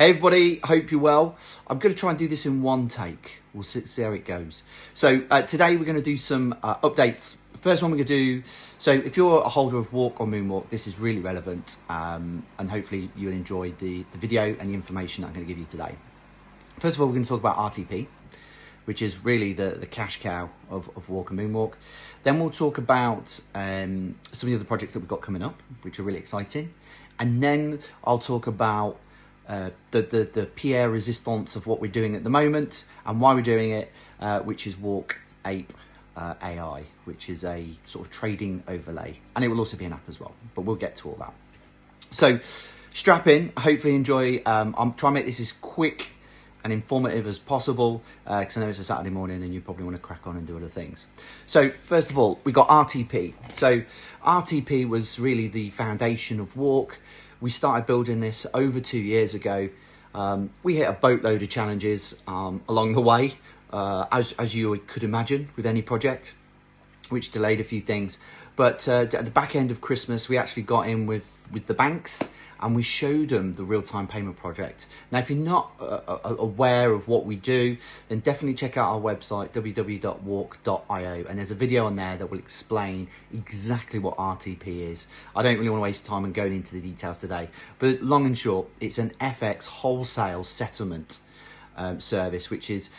Hey everybody, hope you're well. I'm going to try and do this in one take. We'll see how it goes. So today we're going to do some updates. First one we're going to do, so if you're a holder of WALC or Moonwalk, this is really relevant, and hopefully you'll enjoy the video and the information that I'm going to give you today. First of all, we're going to talk about RTP, which is really the cash cow of WALC and Moonwalk. Then we'll talk about some of the other projects that we've got coming up, which are really exciting. And then I'll talk about the Pierre resistance of what we're doing at the moment and why we're doing it, which is WALC Ape AI, which is a sort of trading overlay, and it will also be an app as well, but we'll get to all that. So strap in, hopefully enjoy. I'm trying to make this as quick and informative as possible, because I know it's a Saturday morning and you probably want to crack on and do other things. So first of all, we got RTP. So RTP was really the foundation of WALC. We started building this over 2 years ago. We hit a boatload of challenges along the way, as you could imagine with any project, which delayed a few things. But at the back end of Christmas, we actually got in with the banks, and we showed them the real-time payment project. Now, if you're not aware of what we do, then definitely check out our website, www.walc.io, and there's a video on there that will explain exactly what RTP is. I don't really want to waste time on going into the details today, but long and short, it's an FX wholesale settlement service, which is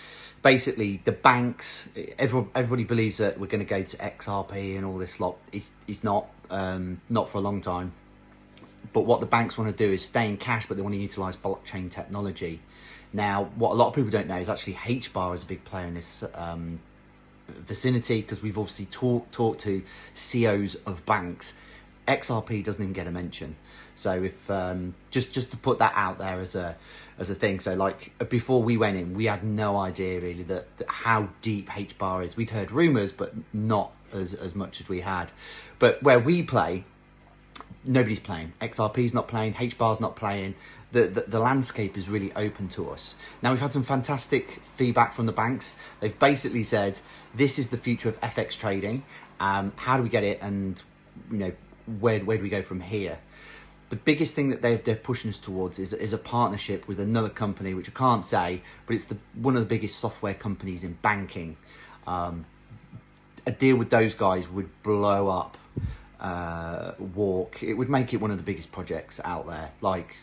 basically the banks. Everybody believes that we're going to go to XRP and all this lot. It's not for a long time. But what the banks want to do is stay in cash, but they want to utilize blockchain technology. Now, what a lot of people don't know is actually HBAR is a big player in this vicinity, because we've obviously talked to CEOs of banks. XRP doesn't even get a mention. So if just to put that out there as a thing. So like before we went in, we had no idea really that how deep HBAR is. We'd heard rumors, but not as much as we had. But where we play, nobody's playing. XRP's not playing, HBAR's not playing. The landscape is really open to us. Now, we've had some fantastic feedback from the banks. They've basically said, this is the future of FX trading. How do we get it? And where do we go from here? The biggest thing that they're pushing us towards is a partnership with another company, which I can't say, but it's one of the biggest software companies in banking. A deal with those guys would blow up WALC. It would make it one of the biggest projects out there, like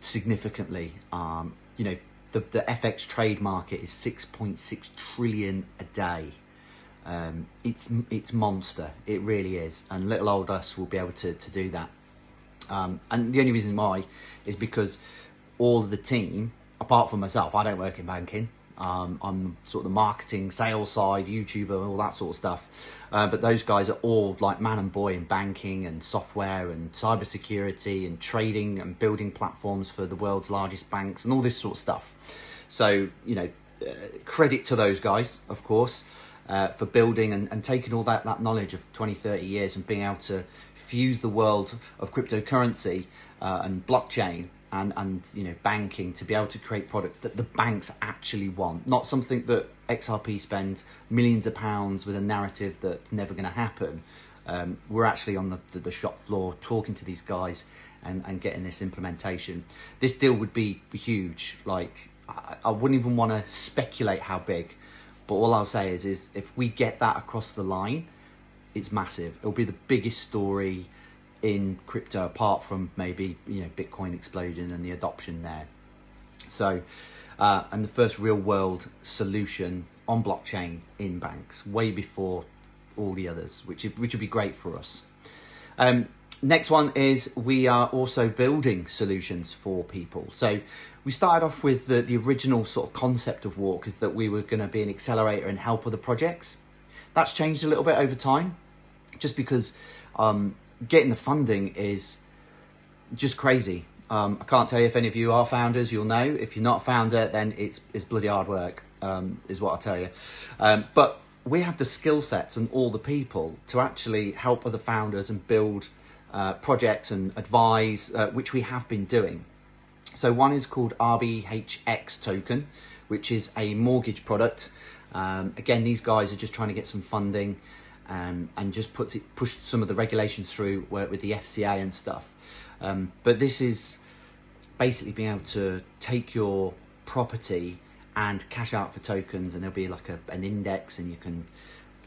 significantly. The FX trade market is 6.6 trillion a day. It's monster. It really is, and little old us will be able to do that. And the only reason why is because all of the team, apart from myself, I don't work in banking. I'm sort of the marketing, sales side, YouTuber, all that sort of stuff. But those guys are all like man and boy in banking and software and cybersecurity and trading and building platforms for the world's largest banks and all this sort of stuff. So, credit to those guys, of course, for building and taking all that knowledge of 20, 30 years and being able to fuse the world of cryptocurrency and blockchain and banking to be able to create products that the banks actually want, not something that XRP spend millions of pounds with a narrative that's never going to happen. We're actually on the shop floor talking to these guys and getting this implementation. This deal would be huge. Like, I wouldn't even want to speculate how big, but all I'll say is if we get that across the line, it's massive. It'll be the biggest story in crypto, apart from maybe Bitcoin exploding and the adoption there. So and the first real world solution on blockchain in banks, way before all the others, which would be great for us. Next one is we are also building solutions for people. So we started off with the original sort of concept of WALC, is that we were going to be an accelerator and help other projects. That's changed a little bit over time, just because getting the funding is just crazy. I can't tell you if any of you are founders, you'll know. If you're not a founder, then it's bloody hard work, is what I'll tell you. But we have the skill sets and all the people to actually help other founders and build projects and advise, which we have been doing. So one is called RBHX token, which is a mortgage product. Again, these guys are just trying to get some funding and just push some of the regulations through with the FCA and stuff. But this is basically being able to take your property and cash out for tokens, and there'll be like an index, and you can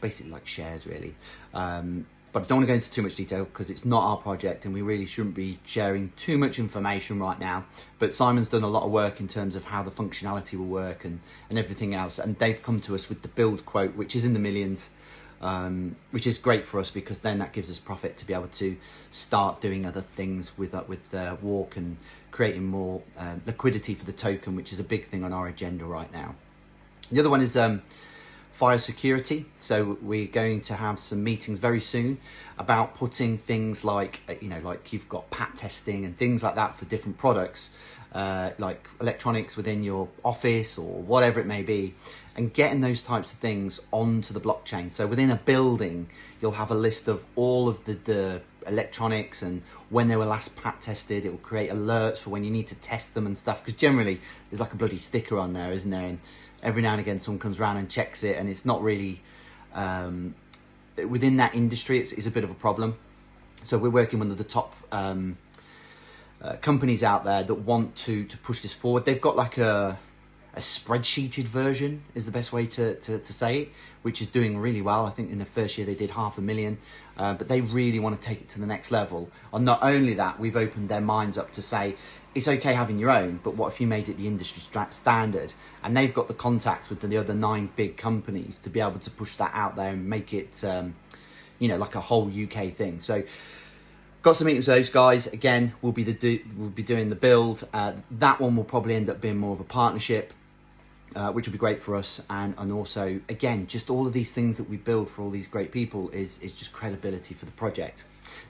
basically like shares really. But I don't want to go into too much detail because it's not our project and we really shouldn't be sharing too much information right now. But Simon's done a lot of work in terms of how the functionality will work and everything else. And they've come to us with the build quote, which is in the millions, which is great for us because then that gives us profit to be able to start doing other things with WALC and creating more liquidity for the token, which is a big thing on our agenda right now. The other one is fire security. So we're going to have some meetings very soon about putting things like, like you've got pat testing and things like that for different products, like electronics within your office or whatever it may be, and getting those types of things onto the blockchain. So within a building, you'll have a list of all of the electronics and when they were last pat tested. It will create alerts for when you need to test them and stuff, because generally there's like a bloody sticker on there, isn't there? And every now and again someone comes around and checks it, and it's not really within that industry, it's a bit of a problem. So we're working with one of the top companies out there that want to push this forward. They've got like a spreadsheeted version is the best way to say it, which is doing really well. I think in the first year they did 500,000, but they really want to take it to the next level. And not only that, we've opened their minds up to say it's okay having your own, but what if you made it the industry standard? And they've got the contacts with the other 9 big companies to be able to push that out there and make it like a whole UK thing. So got some meetings with those guys. Again, we'll be doing the build. That one will probably end up being more of a partnership, which will be great for us. And also, again, just all of these things that we build for all these great people is just credibility for the project.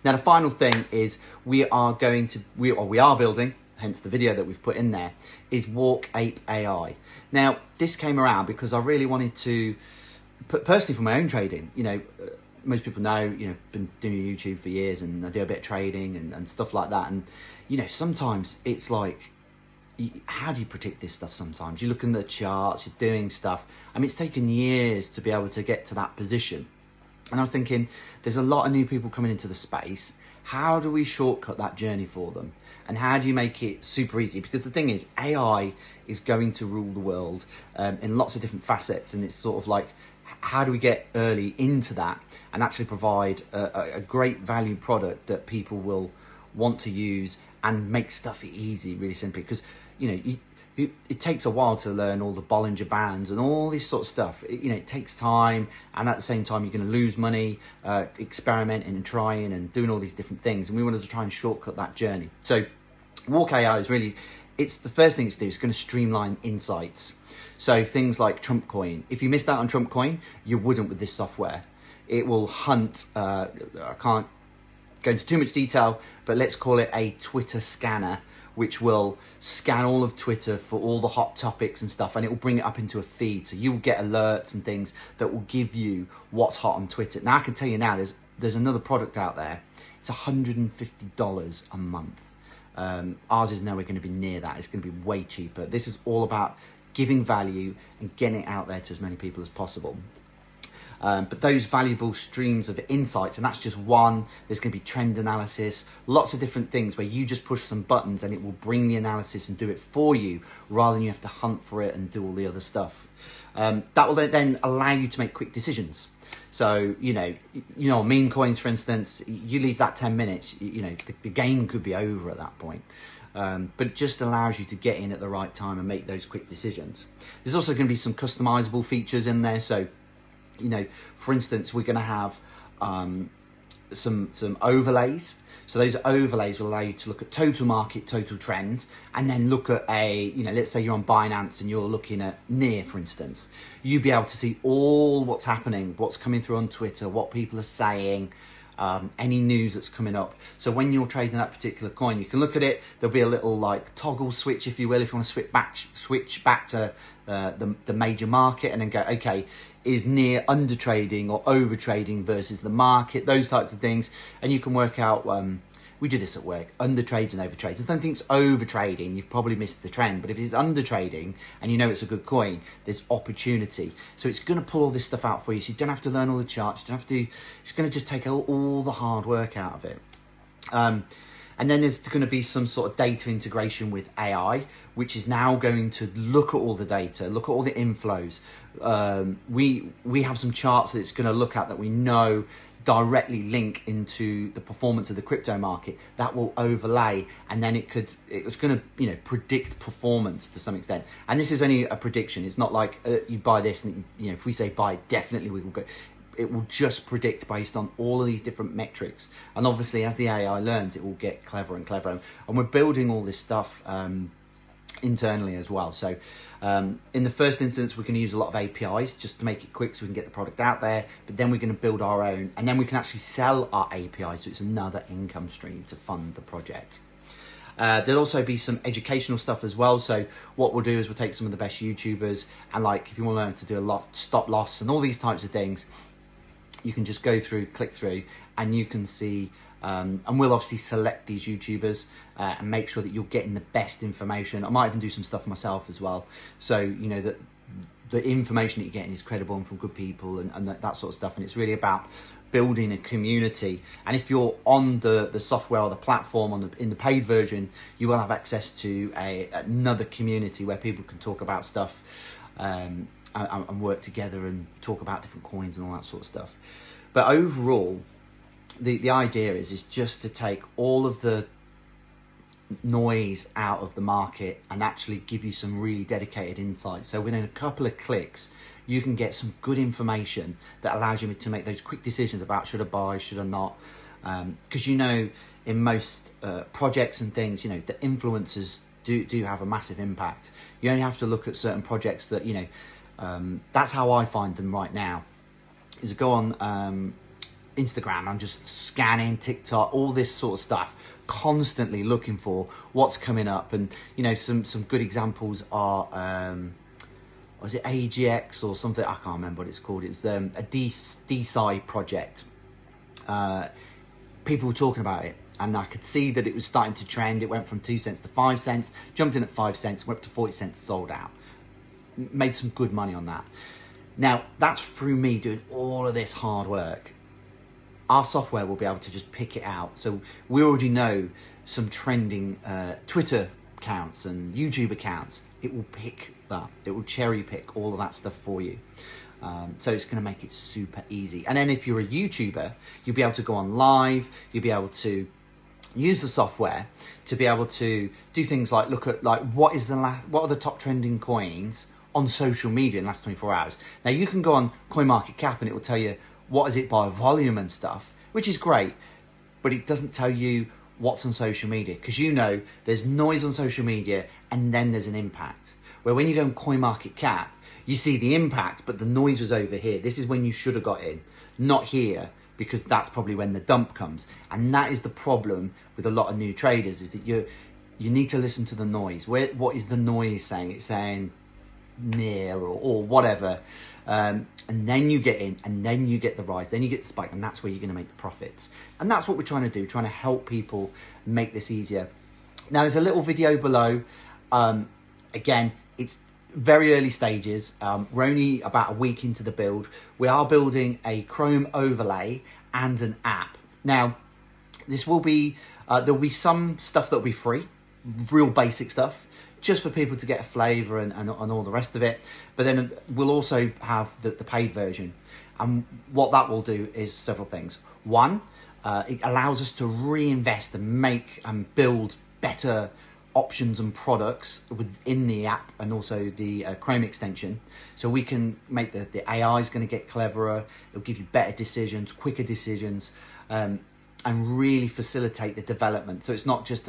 Now, the final thing is we are building, hence the video that we've put in there, is WALC Ape AI. Now, this came around because I really wanted to, personally for my own trading, most people know, been doing YouTube for years and I do a bit of trading and stuff like that. And, sometimes it's like, how do you predict this stuff sometimes? You look in the charts, you're doing stuff. I mean, it's taken years to be able to get to that position. And I was thinking, there's a lot of new people coming into the space. How do we shortcut that journey for them? And how do you make it super easy? Because the thing is, AI is going to rule the world in lots of different facets. And it's sort of like, how do we get early into that and actually provide a great value product that people will want to use and make stuff easy, really simply? Because, it takes a while to learn all the Bollinger Bands and all this sort of stuff. It takes time, and at the same time, you're going to lose money experimenting and trying and doing all these different things. And we wanted to try and shortcut that journey. So WALC AI is really, it's the first thing it's do. It's going to streamline insights. So things like Trump coin. If you missed out on Trump coin, you wouldn't with this software. It will hunt, I can't go into too much detail, but let's call it a Twitter scanner, which will scan all of Twitter for all the hot topics and stuff, and it will bring it up into a feed. So you'll get alerts and things that will give you what's hot on Twitter. Now I can tell you now, there's another product out there. It's $150 a month. Ours is nowhere going to be near that. It's going to be way cheaper. This is all about giving value and getting it out there to as many people as possible. But those valuable streams of insights, and that's just one. There's going to be trend analysis, lots of different things where you just push some buttons and it will bring the analysis and do it for you rather than you have to hunt for it and do all the other stuff. That will then allow you to make quick decisions. So, meme coins, for instance, you leave that 10 minutes, the game could be over at that point. But it just allows you to get in at the right time and make those quick decisions. There's also going to be some customizable features in there. So, for instance, we're going to have some overlays. So those overlays will allow you to look at total market, total trends, and then look at let's say you're on Binance and you're looking at NEAR, for instance. You'll be able to see all what's happening, what's coming through on Twitter, what people are saying, any news that's coming up. So when you're trading that particular coin, you can look at it. There'll be a little like toggle switch, if you will, if you want to switch back to the major market and then go, okay, is near under trading or over trading versus the market, those types of things. And you can work out, we do this at work, under trades and over trades. If something's over trading, you've probably missed the trend. But if it's under trading and you know it's a good coin, there's opportunity. So it's going to pull all this stuff out for you. So you don't have to learn all the charts. You don't have to, it's going to just take all the hard work out of it. And then there's going to be some sort of data integration with AI, which is now going to look at all the data, look at all the inflows. We have some charts that it's going to look at that we know directly link into the performance of the crypto market. That will overlay, and then it's going to predict performance to some extent. And this is only a prediction. It's not like you buy this and if we say buy, definitely we will go. It will just predict based on all of these different metrics. And obviously as the AI learns, it will get clever and clever. And we're building all this stuff internally as well. So in the first instance, we're going to use a lot of APIs just to make it quick so we can get the product out there. But then we're going to build our own, and then we can actually sell our API. So it's another income stream to fund the project. There'll also be some educational stuff as well. So what we'll do is we'll take some of the best YouTubers, and like if you want to learn to do a lot stop loss and all these types of things, you can just go through, click through, and you can see, and we'll obviously select these YouTubers and make sure that you're getting the best information. I might even do some stuff myself as well. So, that the information that you're getting is credible and from good people and that sort of stuff. And it's really about building a community. And if you're on the software or the platform in the paid version, you will have access to another community where people can talk about stuff, and work together and talk about different coins and all that sort of stuff. But overall, the idea is just to take all of the noise out of the market and actually give you some really dedicated insights. So within a couple of clicks, you can get some good information that allows you to make those quick decisions about should I buy, should I not? Because in most projects and things, the influencers do have a massive impact. You only have to look at certain projects that that's how I find them right now, is I go on Instagram, I'm just scanning TikTok, all this sort of stuff, constantly looking for what's coming up. And some good examples are was it AGX or something, I can't remember what it's called. It's a DeSci project. People were talking about it, and I could see that it was starting to trend. It went from 2 cents to 5 cents, jumped in at 5 cents, went up to 40 cents, sold out. Made some good money on that. Now, that's through me doing all of this hard work. Our software will be able to just pick it out. So we already know some trending Twitter accounts and YouTube accounts. It will pick that. It will cherry pick all of that stuff for you. So it's going to make it super easy. And then if you're a YouTuber, you'll be able to go on live. You'll be able to use the software to be able to do things like look at what are the top trending coins on social media in the last 24 hours. Now you can go on CoinMarketCap and it will tell you what is it by volume and stuff, which is great, but it doesn't tell you what's on social media, because there's noise on social media and then there's an impact. Where when you go on CoinMarketCap, you see the impact, but the noise was over here. This is when you should have got in, not here, because that's probably when the dump comes. And that is the problem with a lot of new traders, is that you need to listen to the noise. What is the noise saying? It's saying near or whatever, and then you get in, and then you get the rise, then you get the spike, and that's where you're going to make the profits. And that's what we're trying to do, trying to help people make this easier. Now there's a little video below. Again, it's very early stages. We're only about a week into the build. We are building a Chrome overlay and an app. Now this will be there'll be some stuff that'll be free, real basic stuff, just for people to get a flavour and all the rest of it. But then we'll also have the paid version. And what that will do is several things. One, it allows us to reinvest and make and build better options and products within the app and also the Chrome extension. So we can make the AI is going to get cleverer. It'll give you better decisions, quicker decisions, and really facilitate the development. So it's not just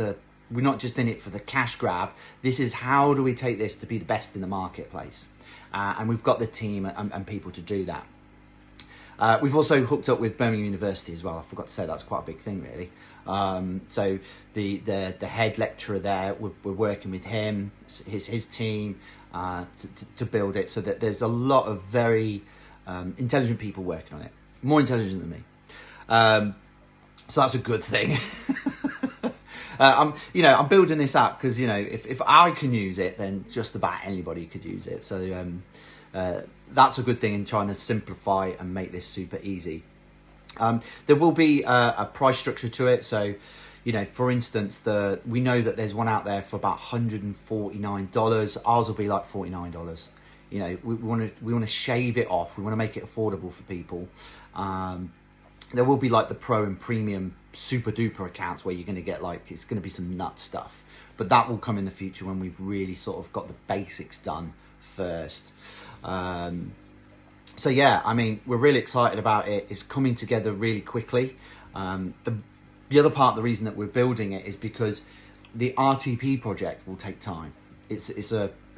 we're not just in it for the cash grab. This is how do we take this to be the best in the marketplace? And we've got the team and people to do that. We've also hooked up with Birmingham University as well. I forgot to say that's quite a big thing, really. So the head lecturer there, we're working with him, his team, to build it, so that there's a lot of very intelligent people working on it, more intelligent than me. So that's a good thing. I'm building this app because, if I can use it, then just about anybody could use it. So that's a good thing in trying to simplify and make this super easy. There will be a price structure to it. So, You know, for instance, we know that there's one out there for about $149. Ours will be like $49. You know, we want to shave it off. We want to make it affordable for people. There will be like the pro and premium super duper accounts where you're going to get like, it's going to be some nut stuff, but that will come in the future when we've really sort of got the basics done first. So yeah, I mean, we're really excited about it. It's coming together really quickly. The other part, the reason that we're building it is because the RTP project will take time. It's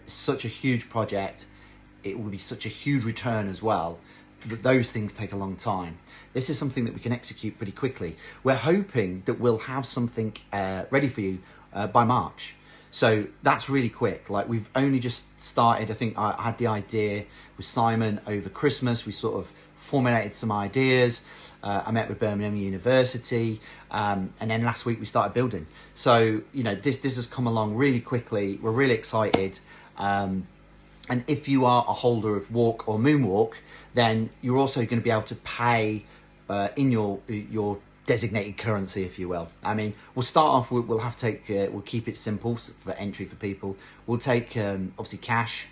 such a huge project. It will be such a huge return as well. Those things take a long time. This is something that we can execute pretty quickly. We're hoping that we'll have something ready for you by March. So that's really quick. Like, we've only just started. I think I had the idea with Simon over Christmas. We sort of formulated some ideas. I met with Birmingham University, and then last week we started building. So, you know, this has come along really quickly. We're really excited. And if you are a holder of WALC or Moonwalk, then you're also going to be able to pay in your designated currency, if you will. I mean, we'll start off, we'll have to take, we'll keep it simple for entry for people. We'll take, obviously, cash,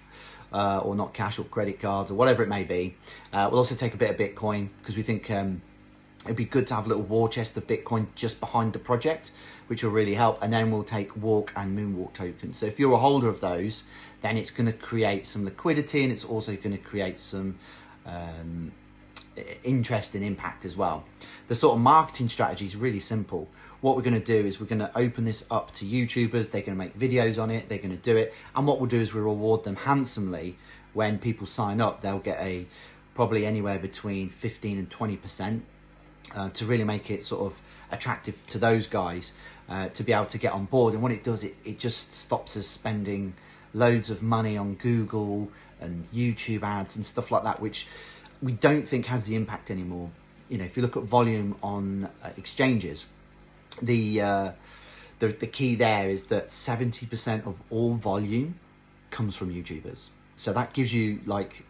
or not cash, or credit cards, or whatever it may be. We'll also take a bit of Bitcoin, because we think it'd be good to have a little war chest of Bitcoin just behind the project, which will really help. And then we'll take WALC and Moonwalk tokens. So if you're a holder of those, then it's going to create some liquidity, and it's also going to create some interest and impact as well. The sort of marketing strategy is really simple. What we're going to do is we're going to open this up to YouTubers. They're going to make videos on it. They're going to do it. And what we'll do is we'll reward them handsomely. When people sign up, they'll get probably anywhere between 15 and 20%. To really make it sort of attractive to those guys to be able to get on board. And what it does, it just stops us spending loads of money on Google and YouTube ads and stuff like that, which we don't think has the impact anymore. You know, if you look at volume on exchanges, the key there is that 70% of all volume comes from YouTubers. So that gives you, like,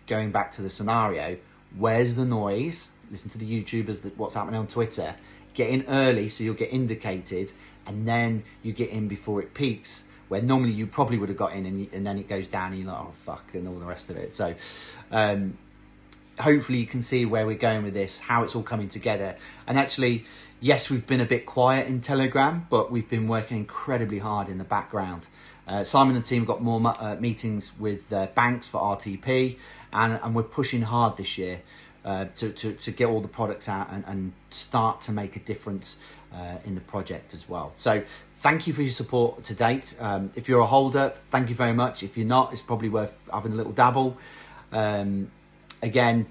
going back to the scenario, where's the noise? Listen to the YouTubers, what's happening on Twitter. Get in early so you'll get indicated, and then you get in before it peaks, where normally you probably would have got in, and then it goes down and you're like, oh fuck, and all the rest of it. So hopefully you can see where we're going with this, how it's all coming together. And actually, yes, we've been a bit quiet in Telegram, but we've been working incredibly hard in the background. Simon and the team got more meetings with banks for RTP, and we're pushing hard this year to get all the products out and start to make a difference in the project as well. So thank you for your support to date. If you're a holder, thank you very much. If you're not, it's probably worth having a little dabble. Again,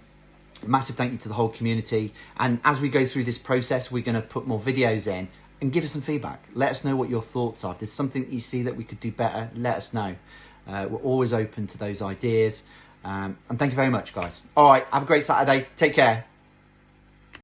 massive thank you to the whole community. And as we go through this process, we're going to put more videos in and give us some feedback. Let us know what your thoughts are. If there's something that you see that we could do better, let us know. We're always open to those ideas. And thank you very much, guys. All right, have a great Saturday. Take care.